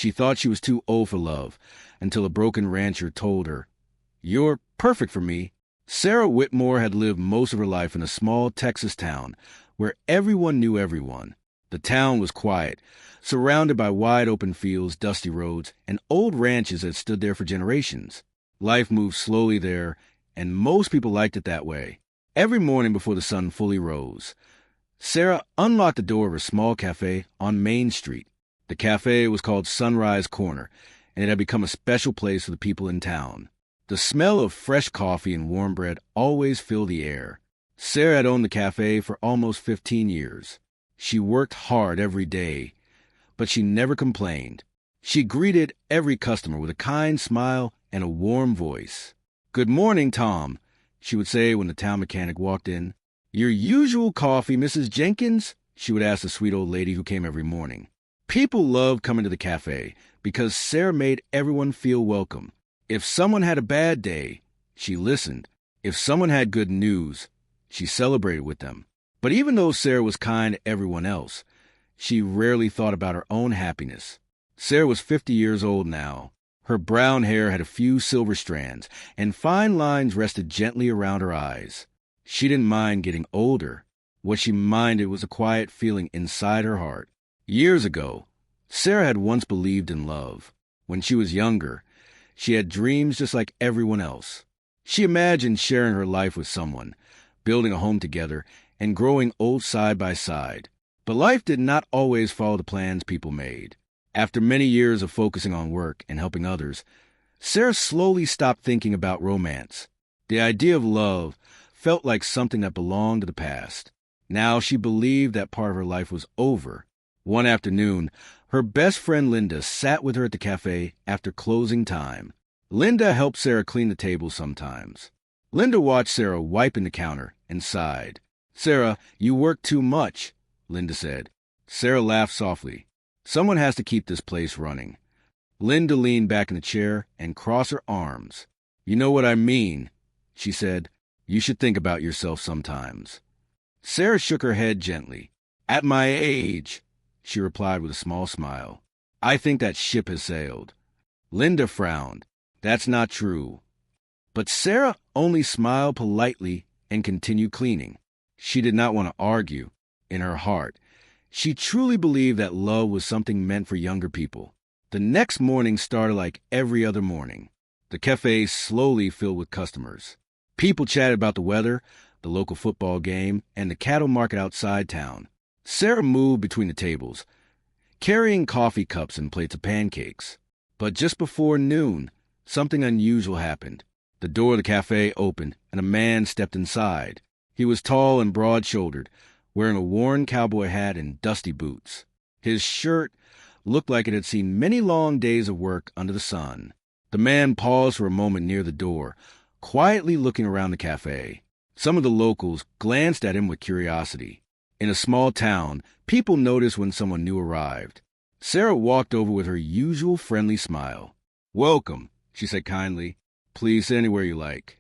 She thought she was too old for love, until a broken rancher told her, "You're perfect for me." Sarah Whitmore had lived most of her life in a small Texas town where everyone knew everyone. The town was quiet, surrounded by wide-open fields, dusty roads, and old ranches that stood there for generations. Life moved slowly there, and most people liked it that way. Every morning before the sun fully rose, Sarah unlocked the door of her small cafe on Main Street. The cafe was called Sunrise Corner, and it had become a special place for the people in town. The smell of fresh coffee and warm bread always filled the air. Sarah had owned the cafe for almost 15 years. She worked hard every day, but she never complained. She greeted every customer with a kind smile and a warm voice. "Good morning, Tom," she would say when the town mechanic walked in. "Your usual coffee, Mrs. Jenkins?" she would ask the sweet old lady who came every morning. People loved coming to the cafe because Sarah made everyone feel welcome. If someone had a bad day, she listened. If someone had good news, she celebrated with them. But even though Sarah was kind to everyone else, she rarely thought about her own happiness. Sarah was 50 years old now. Her brown hair had a few silver strands, and fine lines rested gently around her eyes. She didn't mind getting older. What she minded was a quiet feeling inside her heart. Years ago, Sarah had once believed in love. When she was younger, she had dreams just like everyone else. She imagined sharing her life with someone, building a home together, and growing old side by side. But life did not always follow the plans people made. After many years of focusing on work and helping others, Sarah slowly stopped thinking about romance. The idea of love felt like something that belonged to the past. Now she believed that part of her life was over. One afternoon, her best friend Linda sat with her at the cafe after closing time. Linda helped Sarah clean the table sometimes. Linda watched Sarah wiping the counter and sighed. "Sarah, you work too much," Linda said. Sarah laughed softly. "Someone has to keep this place running." Linda leaned back in the chair and crossed her arms. "You know what I mean," she said. "You should think about yourself sometimes." Sarah shook her head gently. "At my age," she replied with a small smile, "I think that ship has sailed." Linda frowned. "That's not true." But Sarah only smiled politely and continued cleaning. She did not want to argue. In her heart, she truly believed that love was something meant for younger people. The next morning started like every other morning. The cafe slowly filled with customers. People chatted about the weather, the local football game, and the cattle market outside town. Sarah moved between the tables, carrying coffee cups and plates of pancakes. But just before noon, something unusual happened. The door of the cafe opened, and a man stepped inside. He was tall and broad-shouldered, wearing a worn cowboy hat and dusty boots. His shirt looked like it had seen many long days of work under the sun. The man paused for a moment near the door, quietly looking around the cafe. Some of the locals glanced at him with curiosity. In a small town, people noticed when someone new arrived. Sarah walked over with her usual friendly smile. "Welcome," she said kindly. "Please sit anywhere you like."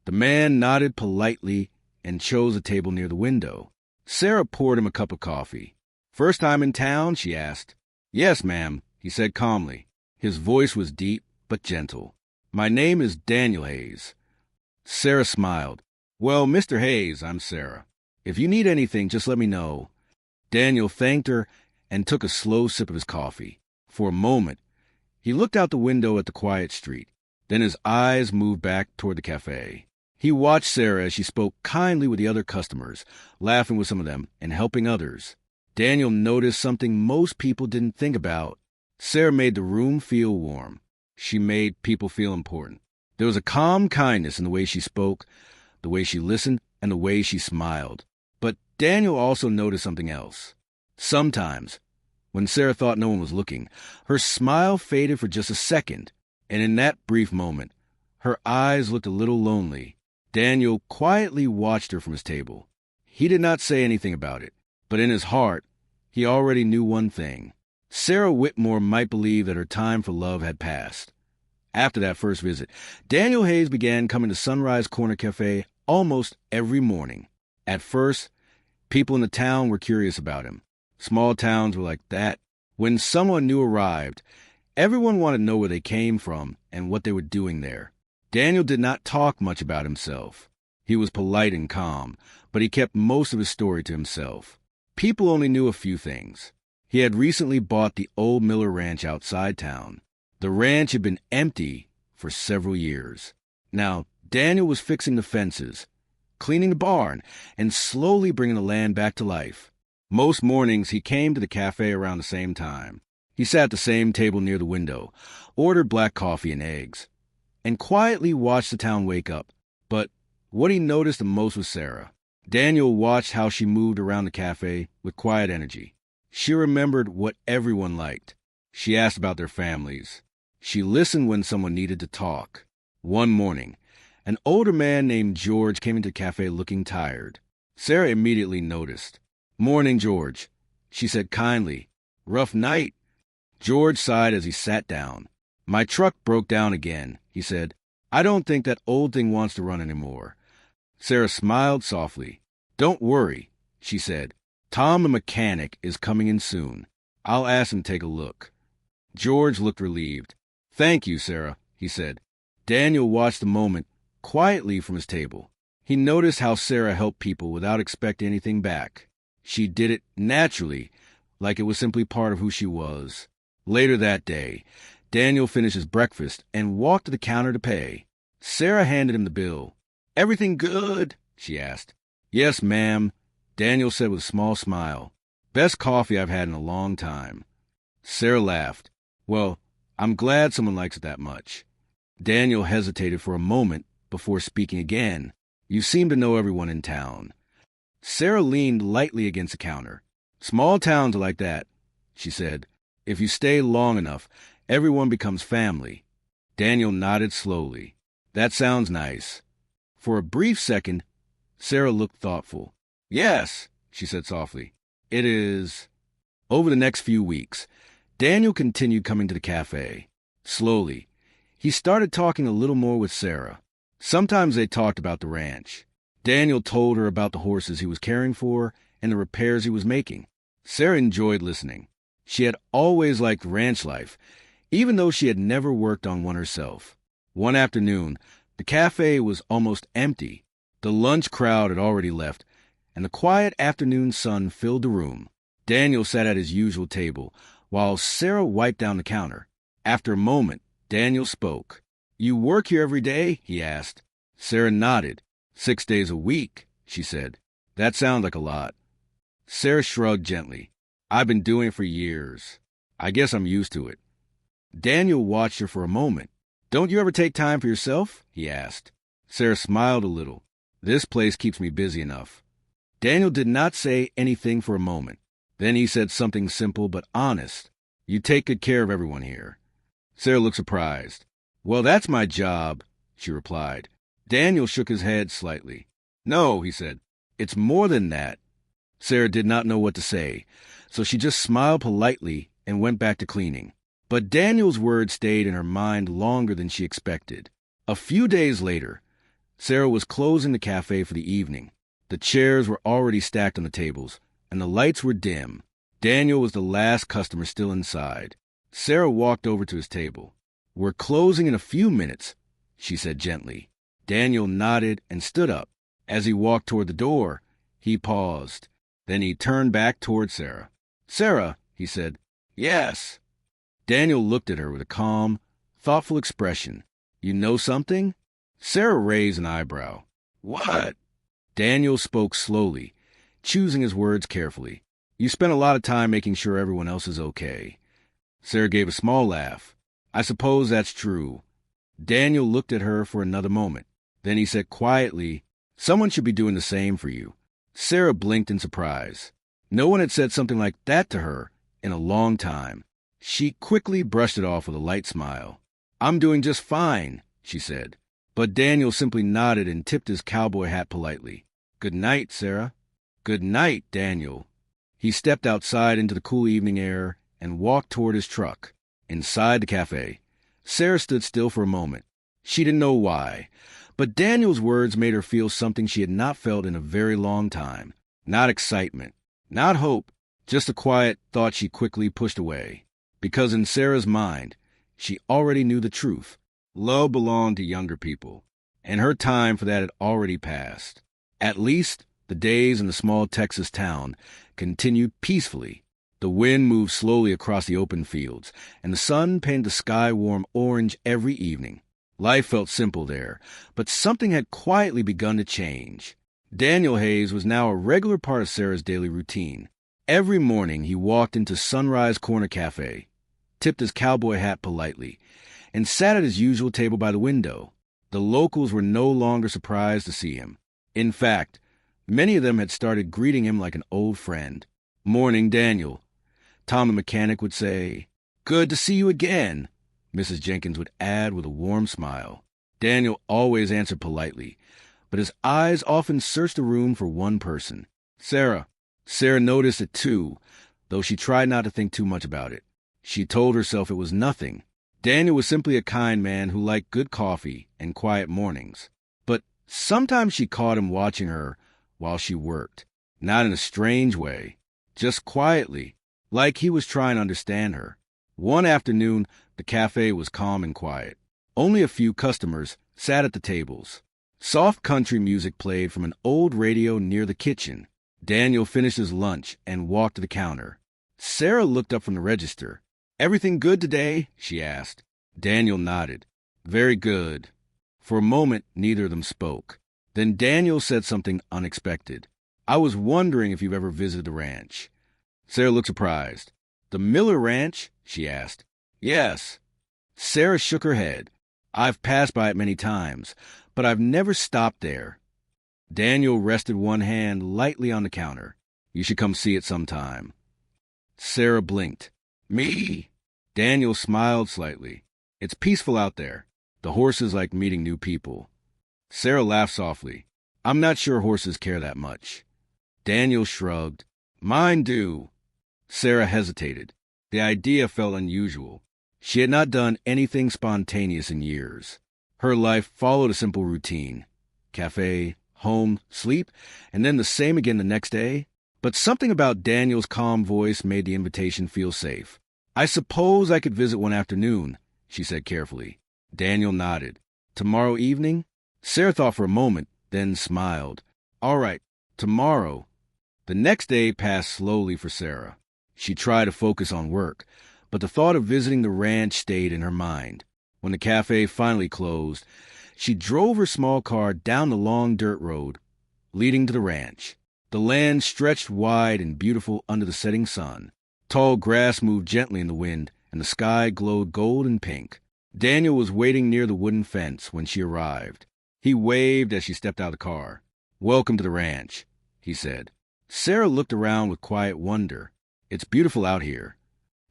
The man nodded politely and chose a table near the window. Sarah poured him a cup of coffee. "First time in town?" she asked. "Yes, ma'am," he said calmly. His voice was deep but gentle. "My name is Daniel Hayes." Sarah smiled. "Well, Mr. Hayes, I'm Sarah. If you need anything, just let me know." Daniel thanked her and took a slow sip of his coffee. For a moment, he looked out the window at the quiet street. Then his eyes moved back toward the cafe. He watched Sarah as she spoke kindly with the other customers, laughing with some of them and helping others. Daniel noticed something most people didn't think about. Sarah made the room feel warm. She made people feel important. There was a calm kindness in the way she spoke, the way she listened, and the way she smiled. But Daniel also noticed something else. Sometimes, when Sarah thought no one was looking, her smile faded for just a second, and in that brief moment, her eyes looked a little lonely. Daniel quietly watched her from his table. He did not say anything about it, but in his heart, he already knew one thing. Sarah Whitmore might believe that her time for love had passed. After that first visit, Daniel Hayes began coming to Sunrise Corner Cafe almost every morning. At first, people in the town were curious about him. Small towns were like that. When someone new arrived, Everyone wanted to know where they came from and what they were doing there. Daniel did not talk much about himself. He was polite and calm, but he kept most of his story to himself. People only knew a few things. He had recently bought the old Miller Ranch outside town. The ranch had been empty for several years. Now, Daniel was fixing the fences, cleaning the barn, and slowly bringing the land back to life. Most mornings, he came to the cafe around the same time. He sat at the same table near the window, ordered black coffee and eggs, and quietly watched the town wake up. But what he noticed the most was Sarah. Daniel watched how she moved around the cafe with quiet energy. She remembered what everyone liked. She asked about their families. She listened when someone needed to talk. One morning, an older man named George came into the cafe looking tired. Sarah immediately noticed. "Morning, George," she said kindly. "Rough night?" George sighed as he sat down. "My truck broke down again," he said. "I don't think that old thing wants to run anymore." Sarah smiled softly. "Don't worry," she said. "Tom, the mechanic, is coming in soon. I'll ask him to take a look." George looked relieved. "Thank you, Sarah," he said. Daniel watched the moment quietly from his table. He noticed how Sarah helped people without expecting anything back. She did it naturally, like it was simply part of who she was. Later that day, Daniel finished his breakfast and walked to the counter to pay. Sarah handed him the bill. "Everything good?" she asked. "Yes, ma'am," Daniel said with a small smile. "Best coffee I've had in a long time." Sarah laughed. "Well, I'm glad someone likes it that much." Daniel hesitated for a moment before speaking again. "You seem to know everyone in town." Sarah leaned lightly against the counter. "Small towns are like that," she said. "If you stay long enough, everyone becomes family." Daniel nodded slowly. "That sounds nice." For a brief second, Sarah looked thoughtful. "Yes," she said softly. "It is." Over the next few weeks, Daniel continued coming to the cafe. Slowly, he started talking a little more with Sarah. Sometimes they talked about the ranch. Daniel told her about the horses he was caring for and the repairs he was making. Sarah enjoyed listening. She had always liked ranch life, even though she had never worked on one herself. One afternoon, the cafe was almost empty. The lunch crowd had already left, and the quiet afternoon sun filled the room. Daniel sat at his usual table, while Sarah wiped down the counter. After a moment, Daniel spoke. "You work here every day?" he asked. Sarah nodded. 6 days a week, she said. "That sounds like a lot." Sarah shrugged gently. "I've been doing it for years. I guess I'm used to it." Daniel watched her for a moment. "Don't you ever take time for yourself?" he asked. Sarah smiled a little. "This place keeps me busy enough." Daniel did not say anything for a moment. Then he said something simple but honest. "You take good care of everyone here." Sarah looked surprised. "Well, that's my job," she replied. Daniel shook his head slightly. "No," he said. "It's more than that." Sarah did not know what to say, so she just smiled politely and went back to cleaning. But Daniel's words stayed in her mind longer than she expected. A few days later, Sarah was closing the cafe for the evening. The chairs were already stacked on the tables, and the lights were dim. Daniel was the last customer still inside. Sarah walked over to his table. "We're closing in a few minutes," she said gently. Daniel nodded and stood up. As he walked toward the door, he paused. Then he turned back toward Sarah. "Sarah," he said. "Yes." Daniel looked at her with a calm, thoughtful expression. "You know something?" Sarah raised an eyebrow. "What?" Daniel spoke slowly, choosing his words carefully. "You spent a lot of time making sure everyone else is okay." Sarah gave a small laugh. "I suppose that's true." Daniel looked at her for another moment. Then he said quietly, "Someone should be doing the same for you." Sarah blinked in surprise. No one had said something like that to her in a long time. She quickly brushed it off with a light smile. "I'm doing just fine," she said. But Daniel simply nodded and tipped his cowboy hat politely. "Good night, Sarah." "Good night, Daniel." He stepped outside into the cool evening air and walked toward his truck. Inside the cafe, Sarah stood still for a moment. She didn't know why, but Daniel's words made her feel something she had not felt in a very long time. Not excitement, not hope, just a quiet thought she quickly pushed away. Because in Sarah's mind, She already knew the truth. Love belonged to younger people, and her time for that had already passed. At least, the days in the small Texas town continued peacefully. The wind moved slowly across the open fields, and the sun painted the sky warm orange every evening. Life felt simple there, but something had quietly begun to change. Daniel Hayes was now a regular part of Sarah's daily routine. Every morning he walked into Sunrise Corner Cafe, tipped his cowboy hat politely, and sat at his usual table by the window. The locals were no longer surprised to see him. In fact, many of them had started greeting him like an old friend. "Morning, Daniel," Tom the mechanic would say. "Good to see you again," Mrs. Jenkins would add with a warm smile. Daniel always answered politely, but his eyes often searched the room for one person. Sarah. Sarah noticed it too, though she tried not to think too much about it. She told herself it was nothing. Daniel was simply a kind man who liked good coffee and quiet mornings. But sometimes she caught him watching her while she worked. Not in a strange way, just quietly, like he was trying to understand her. One afternoon, the cafe was calm and quiet. Only a few customers sat at the tables. Soft country music played from an old radio near the kitchen. Daniel finished his lunch and walked to the counter. Sarah looked up from the register. "Everything good today?" she asked. Daniel nodded. "Very good." For a moment, neither of them spoke. Then Daniel said something unexpected. "I was wondering if you've ever visited the ranch." Sarah looked surprised. "The Miller Ranch?" she asked. "Yes." Sarah shook her head. "I've passed by it many times, but I've never stopped there." Daniel rested one hand lightly on the counter. "You should come see it sometime." Sarah blinked. "Me?" Daniel smiled slightly. "It's peaceful out there. The horses like meeting new people." Sarah laughed softly. "I'm not sure horses care that much." Daniel shrugged. "Mine do." Sarah hesitated. The idea felt unusual. She had not done anything spontaneous in years. Her life followed a simple routine. Cafe, home, sleep, and then the same again the next day. But something about Daniel's calm voice made the invitation feel safe. "I suppose I could visit one afternoon," she said carefully. Daniel nodded. "Tomorrow evening?" Sarah thought for a moment, then smiled. "All right, tomorrow." The next day passed slowly for Sarah. She tried to focus on work, but the thought of visiting the ranch stayed in her mind. When the cafe finally closed, she drove her small car down the long dirt road leading to the ranch. The land stretched wide and beautiful under the setting sun. Tall grass moved gently in the wind, and the sky glowed gold and pink. Daniel was waiting near the wooden fence when she arrived. He waved as she stepped out of the car. "Welcome to the ranch," he said. Sarah looked around with quiet wonder. "It's beautiful out here."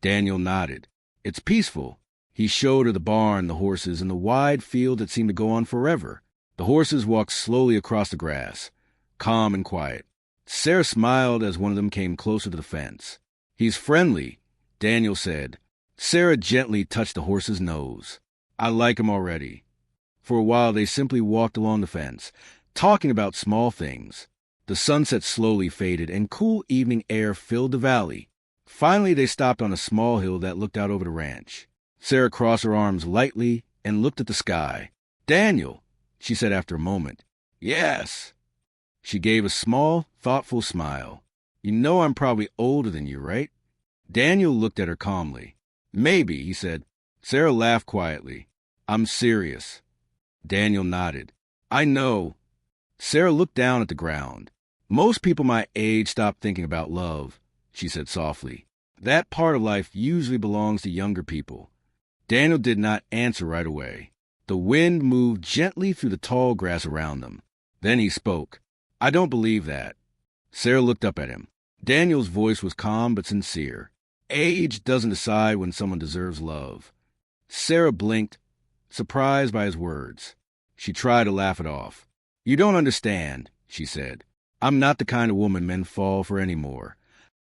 Daniel nodded. "It's peaceful." He showed her the barn, the horses, and the wide field that seemed to go on forever. The horses walked slowly across the grass, calm and quiet. Sarah smiled as one of them came closer to the fence. "He's friendly," Daniel said. Sarah gently touched the horse's nose. "I like him already." For a while they simply walked along the fence, talking about small things. The sunset slowly faded, and cool evening air filled the valley. Finally they stopped on a small hill that looked out over the ranch. Sarah crossed her arms lightly and looked at the sky. "Daniel," she said after a moment. "Yes." She gave a small, thoughtful smile. "You know I'm probably older than you, right?" Daniel looked at her calmly. "Maybe," he said. Sarah laughed quietly. "I'm serious." Daniel nodded. "I know." Sarah looked down at the ground. "Most people my age stop thinking about love," she said softly. "That part of life usually belongs to younger people." Daniel did not answer right away. The wind moved gently through the tall grass around them. Then he spoke. "I don't believe that." Sarah looked up at him. Daniel's voice was calm but sincere. "Age doesn't decide when someone deserves love." Sarah blinked, surprised by his words. She tried to laugh it off. "You don't understand," she said. "I'm not the kind of woman men fall for anymore."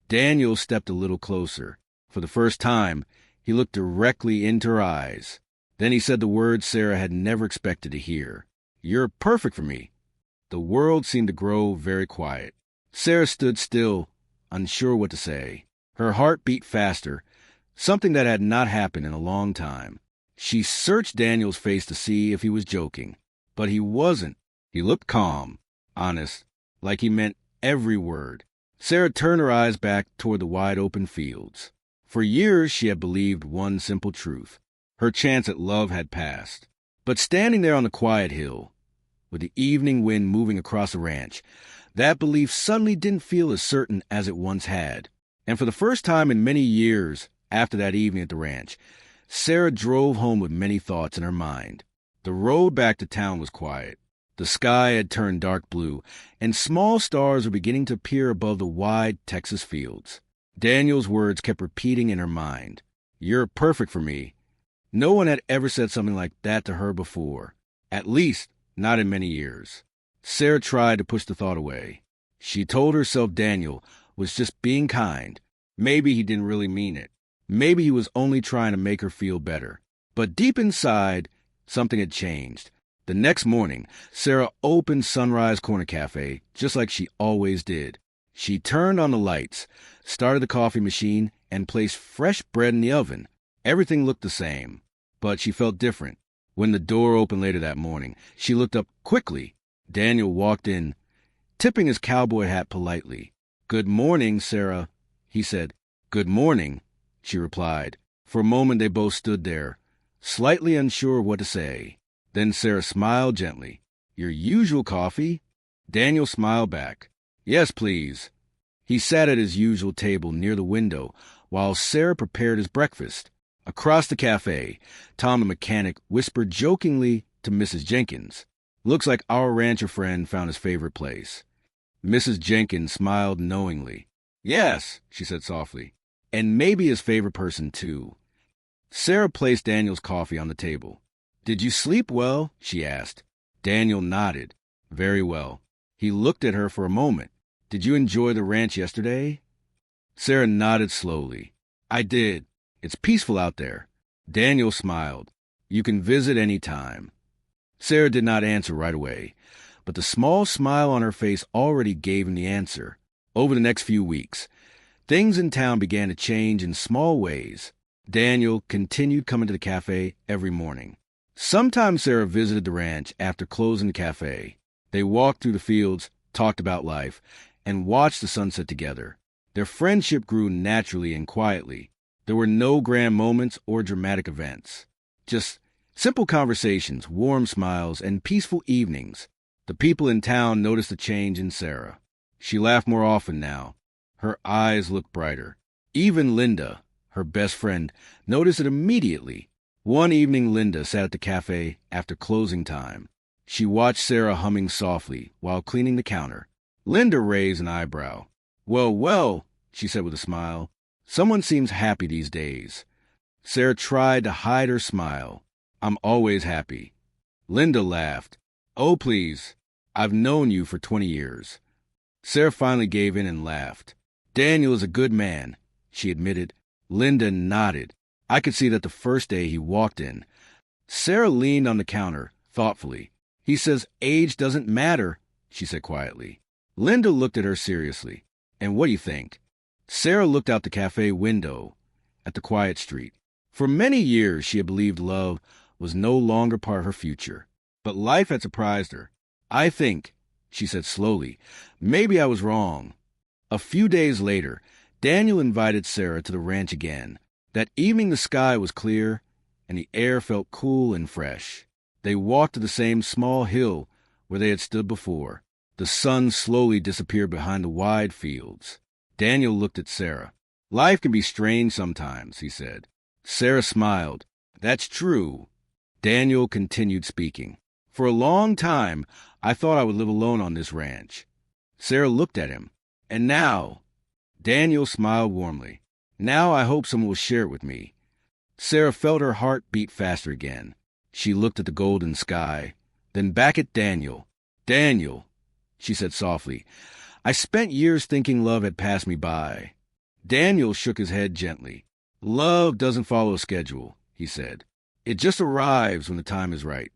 Daniel stepped a little closer. For the first time, he looked directly into her eyes. Then he said the words Sarah had never expected to hear. "You're perfect for me." The world seemed to grow very quiet. Sarah stood still, unsure what to say. Her heart beat faster, something that had not happened in a long time. She searched Daniel's face to see if he was joking, but he wasn't. He looked calm, honest, like he meant every word. Sarah turned her eyes back toward the wide-open fields. For years she had believed one simple truth. Her chance at love had passed. But standing there on the quiet hill, with the evening wind moving across the ranch, that belief suddenly didn't feel as certain as it once had. And for the first time in many years after that evening at the ranch, Sarah drove home with many thoughts in her mind. The road back to town was quiet. The sky had turned dark blue, and small stars were beginning to appear above the wide Texas fields. Daniel's words kept repeating in her mind. "You're perfect for me." No one had ever said something like that to her before, at least not in many years. Sarah tried to push the thought away. She told herself Daniel was just being kind. Maybe he didn't really mean it. Maybe he was only trying to make her feel better. But deep inside, something had changed. The next morning, Sarah opened Sunrise Corner Cafe just like she always did. She turned on the lights, started the coffee machine, and placed fresh bread in the oven. Everything looked the same, but she felt different. When the door opened later that morning, she looked up quickly. Daniel walked in, tipping his cowboy hat politely. "Good morning, Sarah," he said. "Good morning," she replied. For a moment they both stood there, slightly unsure of what to say. Then Sarah smiled gently. "Your usual coffee?" Daniel smiled back. "Yes, please." He sat at his usual table near the window while Sarah prepared his breakfast. Across the cafe, Tom the mechanic whispered jokingly to Mrs. Jenkins, "Looks like our rancher friend found his favorite place." Mrs. Jenkins smiled knowingly. "Yes," she said softly, "and maybe his favorite person, too." Sarah placed Daniel's coffee on the table. "Did you sleep well?" she asked. Daniel nodded. "Very well." He looked at her for a moment. "Did you enjoy the ranch yesterday?" Sarah nodded slowly. "I did. It's peaceful out there." Daniel smiled. "You can visit any time." Sarah did not answer right away, but the small smile on her face already gave him the answer. Over the next few weeks, things in town began to change in small ways. Daniel continued coming to the cafe every morning. Sometimes Sarah visited the ranch after closing the cafe. They walked through the fields, talked about life, and watched the sunset together. Their friendship grew naturally and quietly. There were no grand moments or dramatic events. Just simple conversations, warm smiles, and peaceful evenings. The people in town noticed the change in Sarah. She laughed more often now. Her eyes looked brighter. Even Linda, her best friend, noticed it immediately. One evening, Linda sat at the cafe after closing time. She watched Sarah humming softly while cleaning the counter. Linda raised an eyebrow. "Well, well," she said with a smile. "Someone seems happy these days." Sarah tried to hide her smile. "I'm always happy." Linda laughed. "Oh, please. I've known you for 20 years. Sarah finally gave in and laughed. "Daniel is a good man," she admitted. Linda nodded. I could see that the first day he walked in. Sarah leaned on the counter, thoughtfully. "He says age doesn't matter," she said quietly. Linda looked at her seriously. "And what do you think?" Sarah looked out the cafe window at the quiet street. For many years she had believed love was no longer part of her future. But life had surprised her. "I think," she said slowly, "maybe I was wrong." A few days later, Daniel invited Sarah to the ranch again. That evening the sky was clear, and the air felt cool and fresh. They walked to the same small hill where they had stood before. The sun slowly disappeared behind the wide fields. Daniel looked at Sarah. "Life can be strange sometimes," he said. Sarah smiled. "That's true." Daniel continued speaking. "For a long time, I thought I would live alone on this ranch." Sarah looked at him. "And now?" Daniel smiled warmly. "Now I hope someone will share it with me." Sarah felt her heart beat faster again. She looked at the golden sky, then back at Daniel. "Daniel," she said softly, "I spent years thinking love had passed me by." Daniel shook his head gently. "Love doesn't follow a schedule," he said. "It just arrives when the time is right."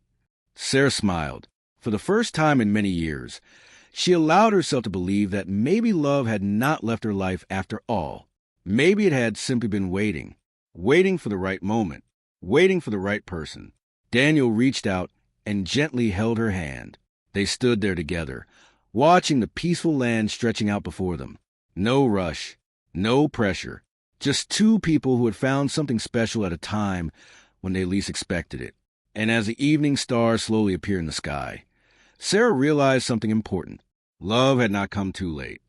Sarah smiled. For the first time in many years, she allowed herself to believe that maybe love had not left her life after all. Maybe it had simply been waiting for the right moment. waiting for the right person. Daniel reached out and gently held her hand. They stood there together, watching the peaceful land stretching out before them. No rush, no pressure, just two people who had found something special at a time when they least expected it. And as the evening stars slowly appeared in the sky, Sarah realized something important. Love had not come too late.